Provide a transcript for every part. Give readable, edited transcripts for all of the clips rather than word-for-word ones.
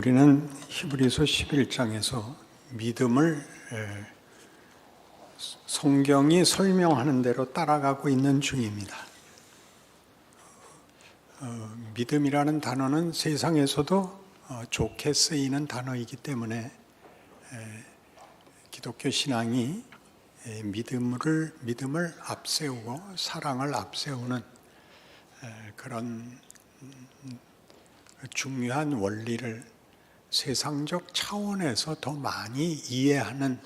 우리는 히브리서 11장에서 믿음을 성경이 설명하는 대로 따라가고 있는 중입니다. 믿음이라는 단어는 세상에서도 좋게 쓰이는 단어이기 때문에 기독교 신앙이 믿음을 앞세우고 사랑을 앞세우는 그런 중요한 원리를 세상적 차원에서 더 많이 이해하는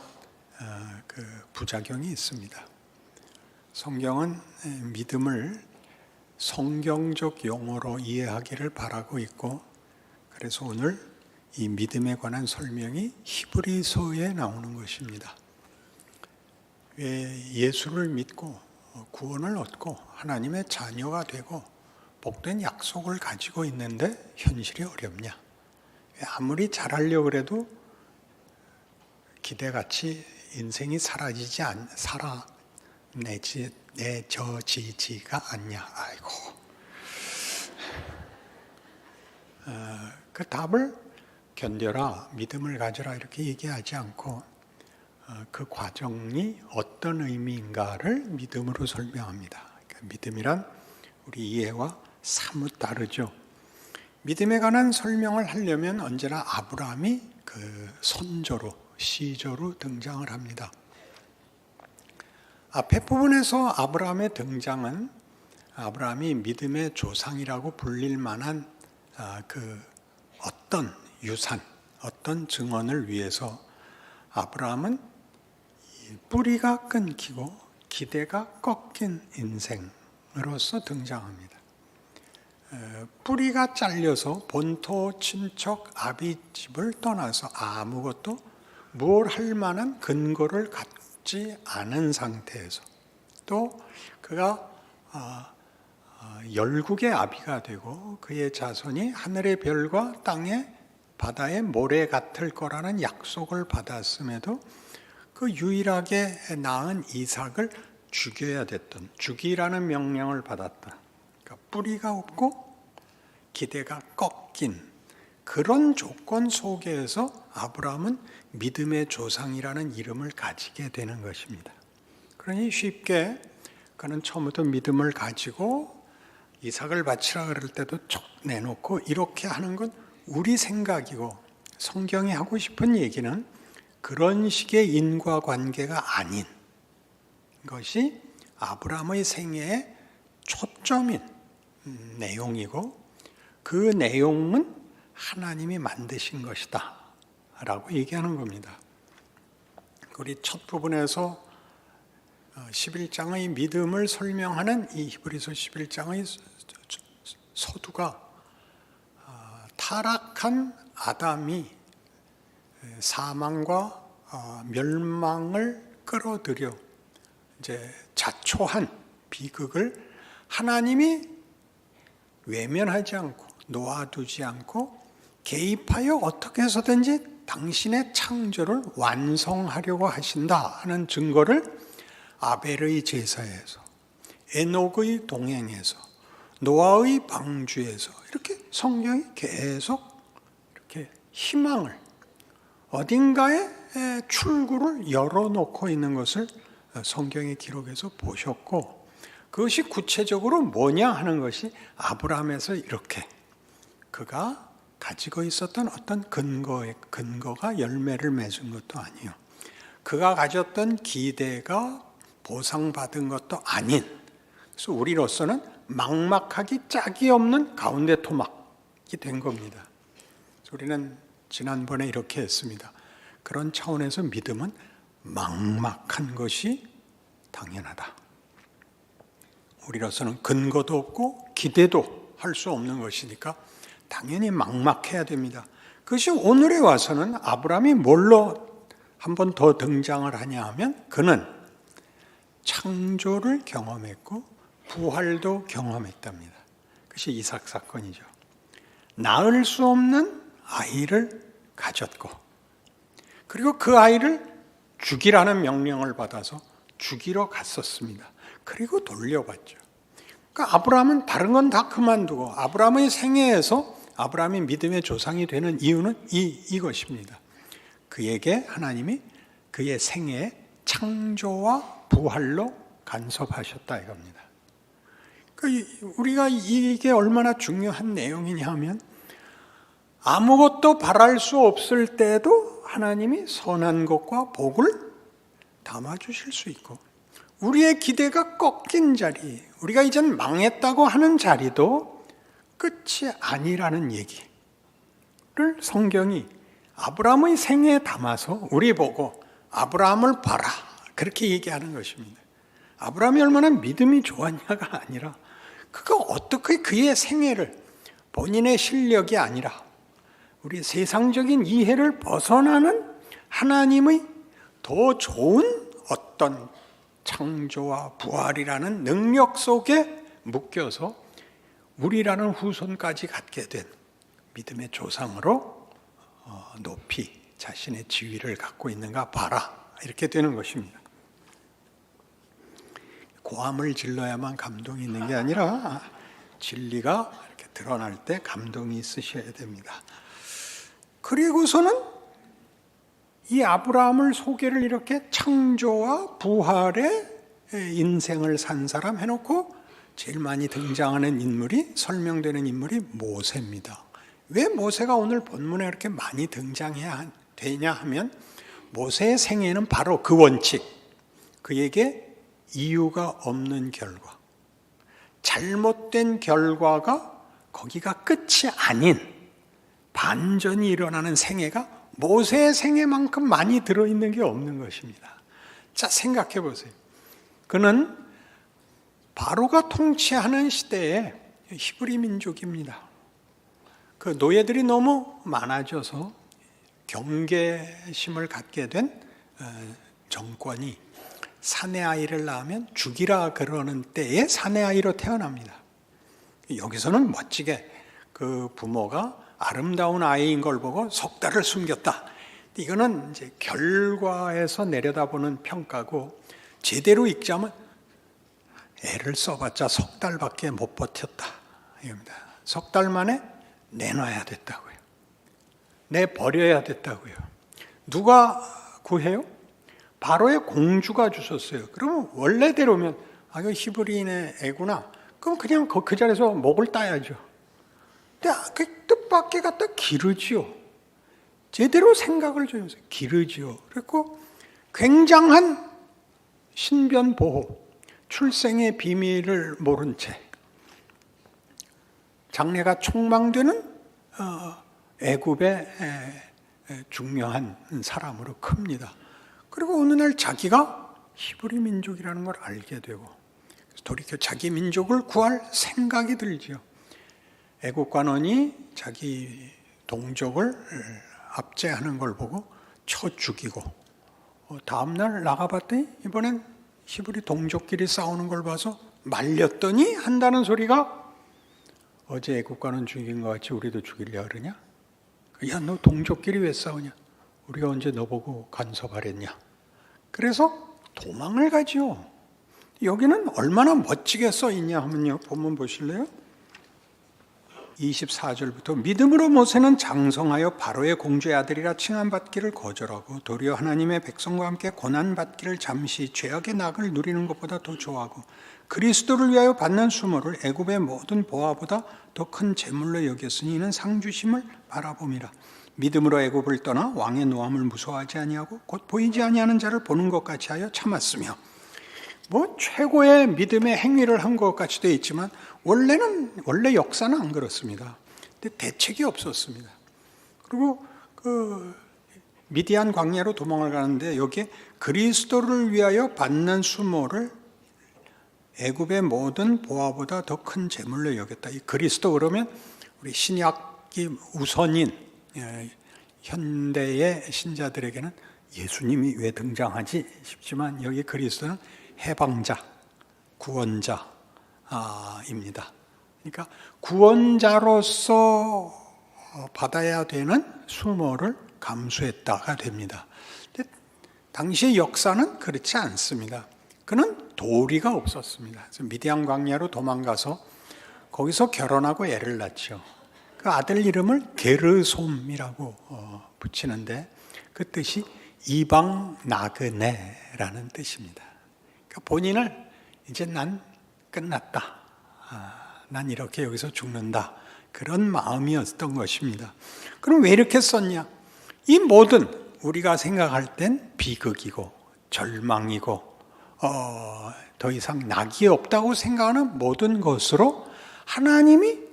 그 부작용이 있습니다. 성경은 믿음을 성경적 용어로 이해하기를 바라고 있고, 그래서 오늘 이 믿음에 관한 설명이 히브리서에 나오는 것입니다. 왜 예수를 믿고 구원을 얻고 하나님의 자녀가 되고 복된 약속을 가지고 있는데 현실이 어렵냐? 아무리 잘하려고 해도 기대같이 인생이 내져지지가 않냐? 아이고. 그 답을 견뎌라, 믿음을 가져라 이렇게 얘기하지 않고 그 과정이 어떤 의미인가를 믿음으로 설명합니다. 그러니까 믿음이란 우리 이해와 사뭇 다르죠. 믿음에 관한 설명을 하려면 언제나 아브라함이 그 선조로, 시조로 등장을 합니다. 앞에 부분에서 아브라함의 등장은 아브라함이 믿음의 조상이라고 불릴 만한 그 어떤 유산, 어떤 증언을 위해서 아브라함은 뿌리가 끊기고 기대가 꺾인 인생으로서 등장합니다. 뿌리가 잘려서 본토 친척 아비집을 떠나서 아무것도 뭘 할 만한 근거를 갖지 않은 상태에서 또 그가 열국의 아비가 되고 그의 자손이 하늘의 별과 땅의 바다의 모래 같을 거라는 약속을 받았음에도 그 유일하게 낳은 이삭을 죽여야 됐던, 죽이라는 명령을 받았다. 그러니까 뿌리가 없고 기대가 꺾인 그런 조건 속에서 아브라함은 믿음의 조상이라는 이름을 가지게 되는 것입니다. 그러니 쉽게 그는 처음부터 믿음을 가지고 이삭을 바치라 그럴 때도 쭉 내놓고 이렇게 하는 건 우리 생각이고, 성경이 하고 싶은 얘기는 그런 식의 인과관계가 아닌 것이 아브라함의 생애의 초점인 내용이고, 그 내용은 하나님이 만드신 것이다 라고 얘기하는 겁니다. 우리 첫 부분에서 11장의 믿음을 설명하는 이 히브리서 11장의 서두가 타락한 아담이 사망과 멸망을 끌어들여 이제 자초한 비극을 하나님이 외면하지 않고 놓아두지 않고 개입하여 어떻게 해서든지 당신의 창조를 완성하려고 하신다 하는 증거를 아벨의 제사에서, 에녹의 동행에서, 노아의 방주에서 이렇게 성경이 계속 이렇게 희망을 어딘가에 출구를 열어놓고 있는 것을 성경의 기록에서 보셨고, 그것이 구체적으로 뭐냐 하는 것이 아브라함에서 이렇게 그가 가지고 있었던 어떤 근거가 열매를 맺은 것도 아니요, 그가 가졌던 기대가 보상받은 것도 아닌, 그래서 우리로서는 막막하기 짝이 없는 가운데 토막이 된 겁니다. 우리는 지난번에 이렇게 했습니다. 그런 차원에서 믿음은 막막한 것이 당연하다. 우리로서는 근거도 없고 기대도 할 수 없는 것이니까 당연히 막막해야 됩니다. 그것이 오늘에 와서는 아브라함이 뭘로 한 번 더 등장을 하냐 하면 그는 창조를 경험했고 부활도 경험했답니다. 그것이 이삭 사건이죠. 낳을 수 없는 아이를 가졌고, 그리고 그 아이를 죽이라는 명령을 받아서 죽이러 갔었습니다. 그리고 돌려봤죠. 그러니까 아브라함은 다른 건 다 그만두고 아브라함의 생애에서 아브라함이 믿음의 조상이 되는 이유는 이것입니다. 그에게 하나님이 그의 생애에 창조와 부활로 간섭하셨다 이겁니다. 우리가 이게 얼마나 중요한 내용이냐 하면 아무것도 바랄 수 없을 때도 하나님이 선한 것과 복을 담아주실 수 있고, 우리의 기대가 꺾인 자리, 우리가 이젠 망했다고 하는 자리도 끝이 아니라는 얘기를 성경이 아브라함의 생애에 담아서 우리 보고 아브라함을 봐라 그렇게 얘기하는 것입니다. 아브라함이 얼마나 믿음이 좋았냐가 아니라 그가 어떻게 그의 생애를 본인의 실력이 아니라 우리 세상적인 이해를 벗어나는 하나님의 더 좋은 어떤 창조와 부활이라는 능력 속에 묶여서 우리라는 후손까지 갖게 된 믿음의 조상으로 높이 자신의 지위를 갖고 있는가 봐라 이렇게 되는 것입니다. 고함을 질러야만 감동이 있는 게 아니라 진리가 이렇게 드러날 때 감동이 있으셔야 됩니다. 그리고서는 이 아브라함을 소개를 이렇게 창조와 부활의 인생을 산 사람 해놓고 제일 많이 등장하는 인물이, 설명되는 인물이 모세입니다. 왜 모세가 오늘 본문에 이렇게 많이 등장해야 되냐 하면 모세의 생애는 바로 그 원칙, 그에게 이유가 없는 결과, 잘못된 결과가 거기가 끝이 아닌 반전이 일어나는 생애가 모세의 생애만큼 많이 들어있는 게 없는 것입니다. 자, 생각해 보세요. 그는 바로가 통치하는 시대에 히브리 민족입니다. 그 노예들이 너무 많아져서 경계심을 갖게 된 정권이 사내 아이를 낳으면 죽이라 그러는 때에 사내 아이로 태어납니다. 여기서는 멋지게 그 부모가 아름다운 아이인 걸 보고 석 달을 숨겼다. 이거는 이제 결과에서 내려다보는 평가고, 제대로 읽자면 애를 써봤자 석 달밖에 못 버텼다 이겁니다. 석 달 만에 내놔야 됐다고요. 내버려야 됐다고요. 누가 구해요? 바로의 공주가 주셨어요. 그러면 원래대로면 이거 히브리인의 애구나. 그럼 그냥 그 자리에서 목을 따야죠. 근데 그 뜻밖의 갖다 기르지요. 제대로 생각을 좀 해서 기르지요. 그리고 굉장한 신변 보호, 출생의 비밀을 모른 채 장래가 촉망되는 애굽의 중요한 사람으로 큽니다. 그리고 어느 날 자기가 히브리 민족이라는 걸 알게 되고 돌이켜 자기 민족을 구할 생각이 들지요. 애국 관원이 자기 동족을 압제하는 걸 보고 쳐 죽이고, 다음날 나가봤더니 이번엔 히브리 동족끼리 싸우는 걸 봐서 말렸더니 한다는 소리가, 어제 애국 관원 죽인 것 같이 우리도 죽이려 그러냐? 야, 너 동족끼리 왜 싸우냐? 우리가 언제 너 보고 간섭하랬냐? 그래서 도망을 가지요. 여기는 얼마나 멋지게 써 있냐 하면요, 본문 보실래요? 24절부터 믿음으로 모세는 장성하여 바로의 공주의 아들이라 칭함받기를 거절하고 도리어 하나님의 백성과 함께 고난받기를 잠시 죄악의 낙을 누리는 것보다 더 좋아하고 그리스도를 위하여 받는 수모를 애굽의 모든 보화보다 더 큰 재물로 여겼으니 이는 상주심을 바라봄이라. 믿음으로 애굽을 떠나 왕의 노함을 무서워하지 아니하고 곧 보이지 아니하는 자를 보는 것 같이 하여 참았으며, 최고의 믿음의 행위를 한 것 같이 되어 있지만 원래 역사는 안 그렇습니다. 근데 대책이 없었습니다. 그리고 미디안 광야로 도망을 가는데 여기에 그리스도를 위하여 받는 수모를 애굽의 모든 보화보다 더 큰 재물로 여겼다. 이 그리스도 그러면 우리 신약이 우선인 현대의 신자들에게는 예수님이 왜 등장하지 싶지만 여기 그리스도는 해방자, 구원자입니다. 그러니까 구원자로서 받아야 되는 수모를 감수했다가 됩니다. 근데 당시의 역사는 그렇지 않습니다. 그는 도리가 없었습니다. 그래서 미디안 광야로 도망가서 거기서 결혼하고 애를 낳죠. 그 아들 이름을 게르솜이라고 붙이는데 그 뜻이 이방 나그네라는 뜻입니다. 그러니까 본인을 이제 난 끝났다. 난 이렇게 여기서 죽는다. 그런 마음이었던 것입니다. 그럼 왜 이렇게 썼냐? 이 모든 우리가 생각할 땐 비극이고 절망이고 더 이상 낙이 없다고 생각하는 모든 것으로 하나님이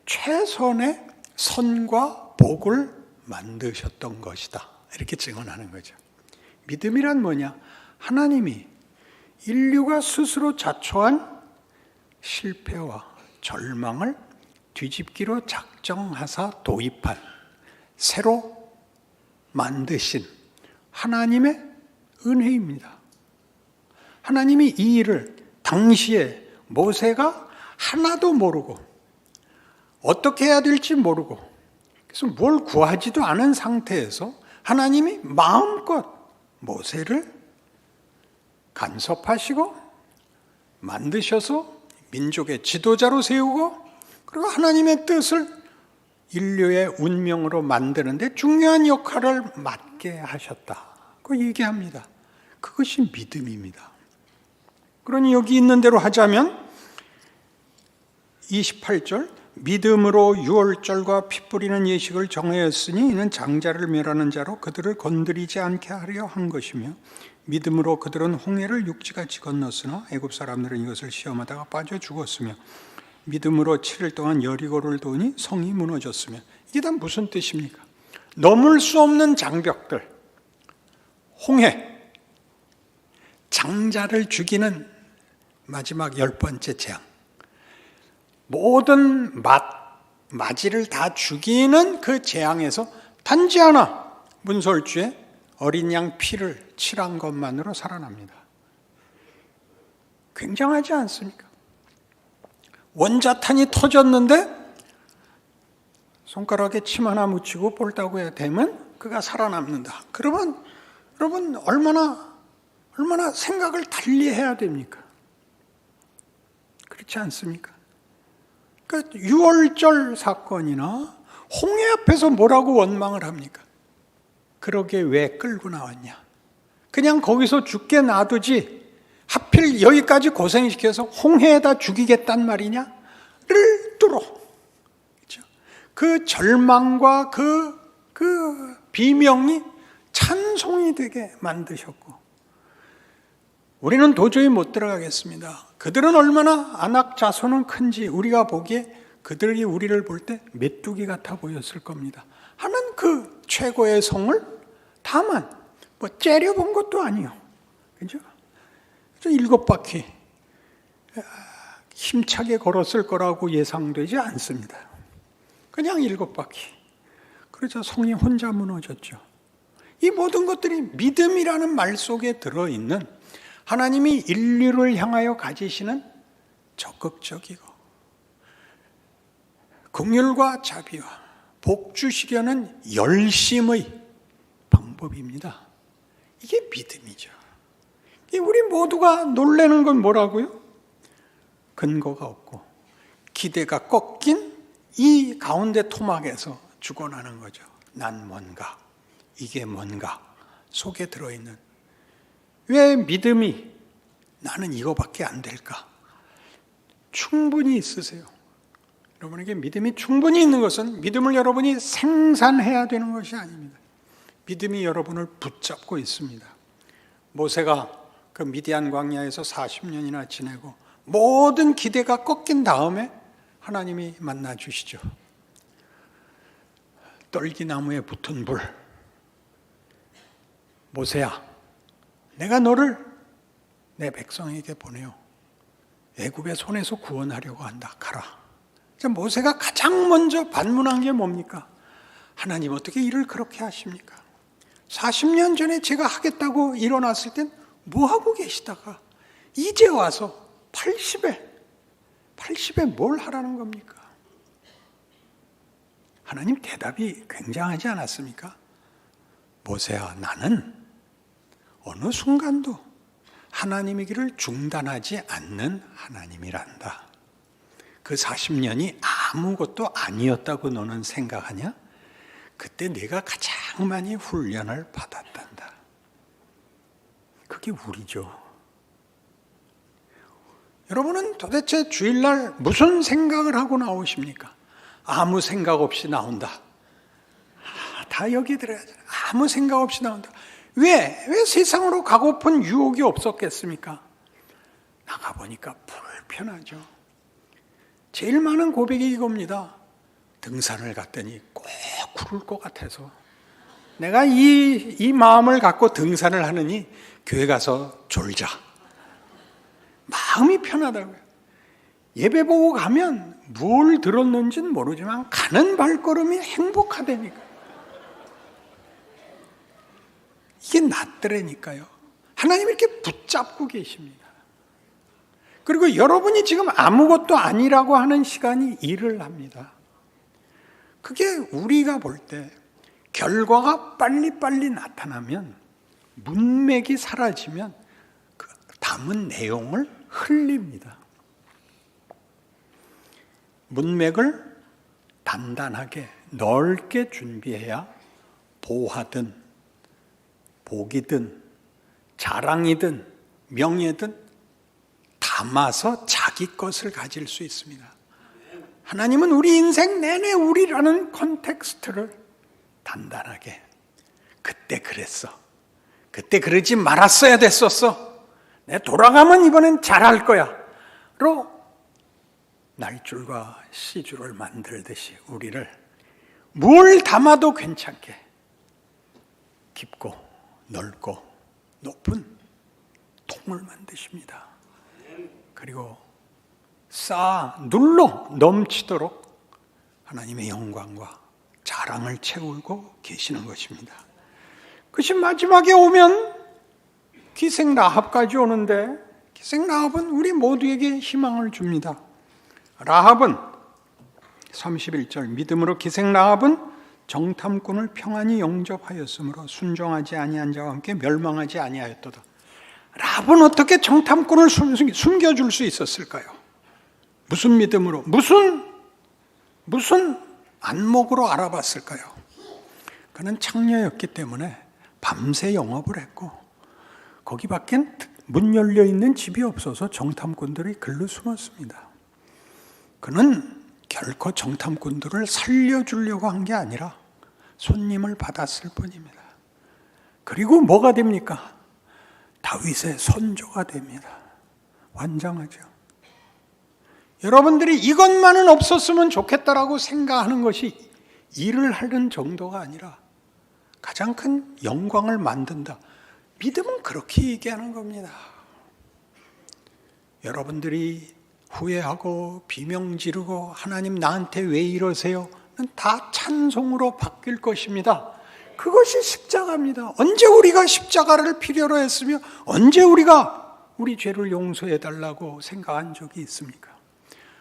최선의 선과 복을 만드셨던 것이다. 이렇게 증언하는 거죠. 믿음이란 뭐냐? 하나님이 인류가 스스로 자초한 실패와 절망을 뒤집기로 작정하사 도입한 새로 만드신 하나님의 은혜입니다. 하나님이 이 일을 당시에 모세가 하나도 모르고 어떻게 해야 될지 모르고 그래서 뭘 구하지도 않은 상태에서 하나님이 마음껏 모세를 간섭하시고 만드셔서 민족의 지도자로 세우고 그리고 하나님의 뜻을 인류의 운명으로 만드는데 중요한 역할을 맡게 하셨다고 얘기합니다. 그것이 믿음입니다. 그러니 여기 있는 대로 하자면 28절 믿음으로 유월절과 피 뿌리는 예식을 정하였으니 이는 장자를 멸하는 자로 그들을 건드리지 않게 하려 한 것이며 믿음으로 그들은 홍해를 육지같이 건넜으나 애굽 사람들은 이것을 시험하다가 빠져 죽었으며 믿음으로 7일 동안 여리고를 도니 성이 무너졌으며 이게 다 무슨 뜻입니까? 넘을 수 없는 장벽들, 홍해, 장자를 죽이는 마지막 10번째 재앙, 모든 마지를 다 죽이는 그 재앙에서 단지 하나 문설주에 어린 양 피를 칠한 것만으로 살아납니다. 굉장하지 않습니까? 원자탄이 터졌는데 손가락에 침 하나 묻히고 볼따구에 대면 그가 살아남는다. 그러면 여러분 얼마나 생각을 달리 해야 됩니까? 그렇지 않습니까? 그러니까 유월절 사건이나 홍해 앞에서 뭐라고 원망을 합니까? 그러게 왜 끌고 나왔냐? 그냥 거기서 죽게 놔두지 하필 여기까지 고생시켜서 홍해에다 죽이겠단 말이냐를 뚫어. 그렇죠? 그 절망과 그 비명이 찬송이 되게 만드셨고 우리는 도저히 못 들어가겠습니다. 그들은 얼마나 아낙 자손은 큰지 우리가 보기에 그들이 우리를 볼 때 메뚜기 같아 보였을 겁니다. 하는 그 최고의 성을 다만 뭐 째려본 것도 아니요. 그죠? 7바퀴 힘차게 걸었을 거라고 예상되지 않습니다. 그냥 7바퀴. 그래서 성이 혼자 무너졌죠. 이 모든 것들이 믿음이라는 말 속에 들어있는 하나님이 인류를 향하여 가지시는 적극적이고 긍휼과 자비와 복 주시려는 열심의 방법입니다. 이게 믿음이죠. 우리 모두가 놀라는 건 뭐라고요? 근거가 없고 기대가 꺾인 이 가운데 토막에서 죽어나는 거죠. 난 뭔가, 이게 뭔가 속에 들어있는 왜 믿음이 나는 이거밖에 안 될까? 충분히 있으세요. 여러분에게 믿음이 충분히 있는 것은 믿음을 여러분이 생산해야 되는 것이 아닙니다. 믿음이 여러분을 붙잡고 있습니다. 모세가 그 미디안 광야에서 40년이나 지내고 모든 기대가 꺾인 다음에 하나님이 만나 주시죠. 떨기나무에 붙은 불. 모세야, 내가 너를 내 백성에게 보내요. 애굽의 손에서 구원하려고 한다. 가라. 모세가 가장 먼저 반문한 게 뭡니까? 하나님 어떻게 일을 그렇게 하십니까? 40년 전에 제가 하겠다고 일어났을 땐 뭐하고 계시다가 이제 와서 80에 뭘 하라는 겁니까? 하나님 대답이 굉장하지 않았습니까? 모세야, 나는 어느 순간도 하나님의 길을 중단하지 않는 하나님이란다. 그 40년이 아무것도 아니었다고 너는 생각하냐? 그때 내가 가장 많이 훈련을 받았단다. 그게 우리죠. 여러분은 도대체 주일날 무슨 생각을 하고 나오십니까? 아무 생각 없이 나온다. 다 여기 들어야잖아요. 아무 생각 없이 나온다. 왜 세상으로 가고픈 유혹이 없었겠습니까? 나가보니까 불편하죠. 제일 많은 고백이 이겁니다. 등산을 갔더니 꼭 구를 것 같아서. 내가 이 마음을 갖고 등산을 하느니 교회 가서 졸자. 마음이 편하다고요. 예배 보고 가면 뭘 들었는지는 모르지만 가는 발걸음이 행복하다니까. 이게 낫더라니까요. 하나님이 이렇게 붙잡고 계십니다. 그리고 여러분이 지금 아무것도 아니라고 하는 시간이 일을 합니다. 그게 우리가 볼 때 결과가 빨리빨리 나타나면, 문맥이 사라지면 그 담은 내용을 흘립니다. 문맥을 단단하게 넓게 준비해야 보화든 복이든 자랑이든 명예든 담아서 자기 것을 가질 수 있습니다. 하나님은 우리 인생 내내 우리라는 컨텍스트를 단단하게, 그때 그랬어, 그때 그러지 말았어야 됐었어, 내 돌아가면 이번엔 잘할 거야 로 날줄과 시줄을 만들듯이 우리를 뭘 담아도 괜찮게 깊고 넓고 높은 통을 만드십니다. 그리고 눌러 넘치도록 하나님의 영광과 자랑을 채우고 계시는 것입니다. 그것이 마지막에 오면 기생 라합까지 오는데, 기생 라합은 우리 모두에게 희망을 줍니다. 라합은 31절, 믿음으로 기생 라합은 정탐꾼을 평안히 영접하였으므로 순종하지 아니한 자와 함께 멸망하지 아니하였도다. 라합은 어떻게 정탐꾼을 숨겨줄 수 있었을까요? 무슨 믿음으로, 무슨 안목으로 알아봤을까요? 그는 창녀였기 때문에 밤새 영업을 했고, 거기 밖엔 문 열려있는 집이 없어서 정탐꾼들이 글로 숨었습니다. 그는 결코 정탐꾼들을 살려주려고 한 게 아니라 손님을 받았을 뿐입니다. 그리고 뭐가 됩니까? 다윗의 선조가 됩니다. 완장하죠. 여러분들이 이것만은 없었으면 좋겠다라고 생각하는 것이 일을 하는 정도가 아니라 가장 큰 영광을 만든다. 믿음은 그렇게 얘기하는 겁니다. 여러분들이 후회하고 비명 지르고 하나님 나한테 왜 이러세요? 다 찬송으로 바뀔 것입니다. 그것이 십자가입니다. 언제 우리가 십자가를 필요로 했으며 언제 우리가 우리 죄를 용서해 달라고 생각한 적이 있습니까?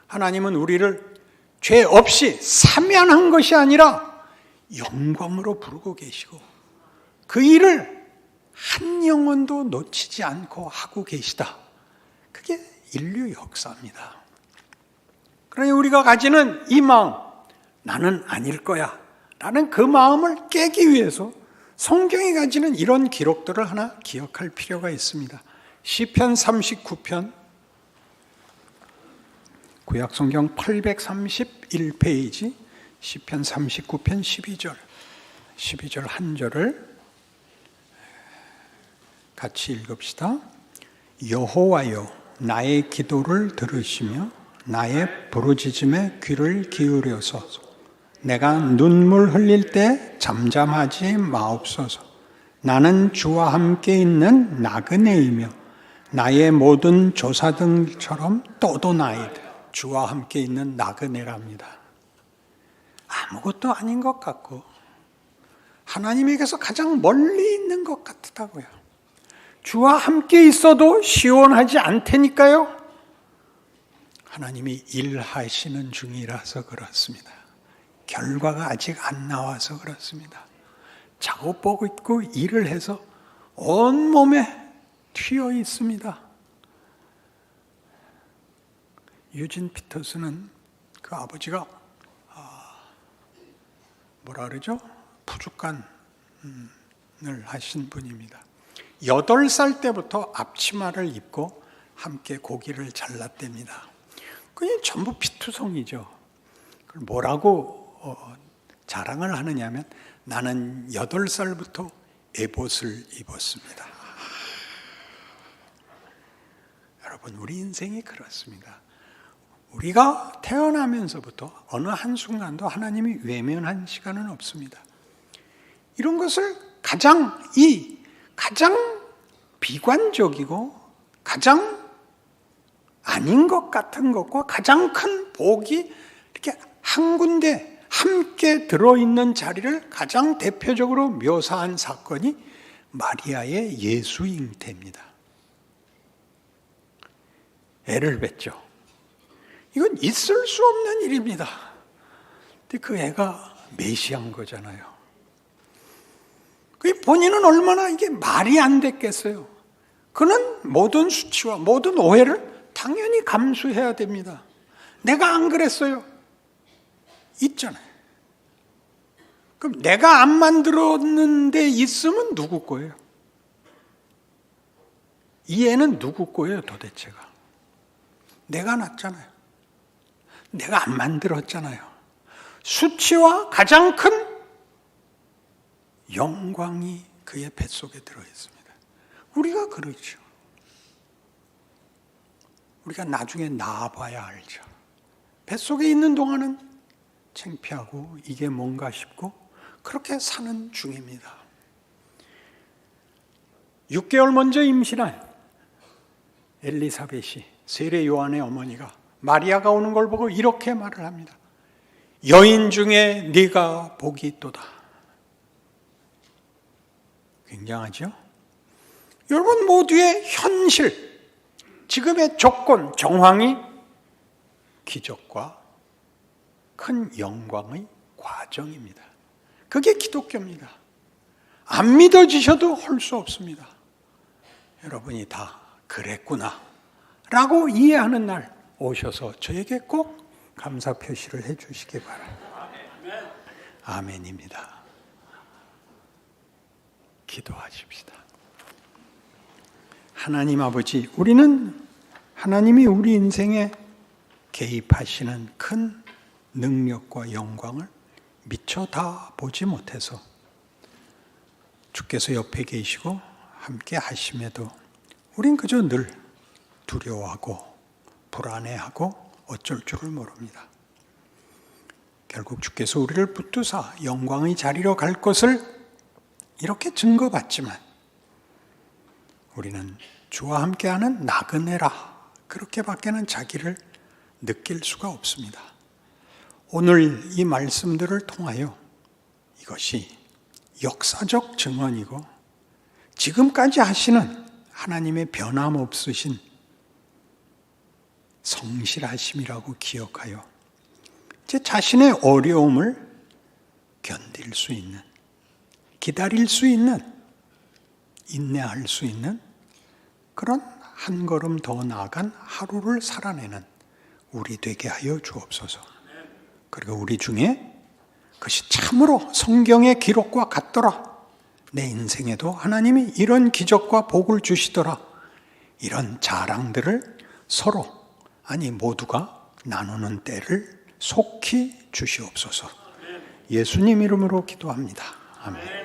하나님은 우리를 죄 없이 사면한 것이 아니라 영광으로 부르고 계시고 그 일을 한 영혼도 놓치지 않고 하고 계시다. 그게 인류 역사입니다. 그러니 우리가 가지는 이 마음, 나는 아닐 거야 라는 그 마음을 깨기 위해서 성경이 가지는 이런 기록들을 하나 기억할 필요가 있습니다. 시편 39편, 구약성경 831페이지, 시편 39편 12절 한 절을 같이 읽읍시다. 여호와여, 나의 기도를 들으시며 나의 부르짖음에 귀를 기울여서 내가 눈물 흘릴 때 잠잠하지 마옵소서. 나는 주와 함께 있는 나그네이며 나의 모든 조사등처럼 떠도나이다. 주와 함께 있는 나그네랍니다. 아무것도 아닌 것 같고 하나님에게서 가장 멀리 있는 것 같다고요. 주와 함께 있어도 시원하지 않다니까요. 하나님이 일하시는 중이라서 그렇습니다. 결과가 아직 안 나와서 그렇습니다. 작업복 입고 일을 해서 온몸에 튀어 있습니다. 유진 피터스는 그 아버지가 뭐라 그러죠? 부족간을 하신 분입니다. 8살 때부터 앞치마를 입고 함께 고기를 잘랐답니다. 그게 전부 피투성이죠. 그걸 뭐라고 자랑을 하느냐면 나는 8살부터 에봇을 입었습니다. 여러분, 우리 인생이 그렇습니다. 우리가 태어나면서부터 어느 한순간도 하나님이 외면한 시간은 없습니다. 이런 것을 가장 비관적이고 가장 아닌 것 같은 것과 가장 큰 복이 이렇게 한 군데 함께 들어있는 자리를 가장 대표적으로 묘사한 사건이 마리아의 예수 잉태입니다. 애를 뱄죠. 이건 있을 수 없는 일입니다. 근데 그 애가 메시아인 거잖아요. 본인은 얼마나 이게 말이 안 됐겠어요. 그는 모든 수치와 모든 오해를 당연히 감수해야 됩니다. 내가 안 그랬어요. 있잖아요. 그럼 내가 안 만들었는데 있으면 누구 거예요? 이 애는 누구 거예요, 도대체가? 내가 낳았잖아요. 내가 안 만들었잖아요. 수치와 가장 큰 영광이 그의 뱃속에 들어있습니다. 우리가 그러죠. 우리가 나중에 낳아봐야 알죠. 뱃속에 있는 동안은 창피하고 이게 뭔가 싶고 그렇게 사는 중입니다. 6개월 먼저 임신한 엘리사벳이 세례 요한의 어머니가 마리아가 오는 걸 보고 이렇게 말을 합니다. 여인 중에 네가 복이 있도다. 굉장하죠? 여러분 모두의 현실, 지금의 조건, 정황이 기적과 큰 영광의 과정입니다. 그게 기독교입니다. 안 믿어지셔도 할 수 없습니다. 여러분이 다 그랬구나 라고 이해하는 날 오셔서 저에게 꼭 감사 표시를 해주시기 바랍니다. 아멘입니다. 기도하십시다. 하나님 아버지, 우리는 하나님이 우리 인생에 개입하시는 큰 능력과 영광을 미처 다 보지 못해서 주께서 옆에 계시고 함께 하심에도 우린 그저 늘 두려워하고 불안해하고 어쩔 줄을 모릅니다. 결국 주께서 우리를 붙드사 영광의 자리로 갈 것을 이렇게 증거받지만 우리는 주와 함께하는 나그네라 그렇게밖에는 자기를 느낄 수가 없습니다. 오늘 이 말씀들을 통하여 이것이 역사적 증언이고 지금까지 하시는 하나님의 변함없으신 성실하심이라고 기억하여 제 자신의 어려움을 견딜 수 있는, 기다릴 수 있는, 인내할 수 있는 그런 한 걸음 더 나아간 하루를 살아내는 우리 되게 하여 주옵소서. 그리고 우리 중에 그것이 참으로 성경의 기록과 같더라, 내 인생에도 하나님이 이런 기적과 복을 주시더라, 이런 자랑들을 서로, 아니 모두가 나누는 때를 속히 주시옵소서. 예수님 이름으로 기도합니다. 아멘.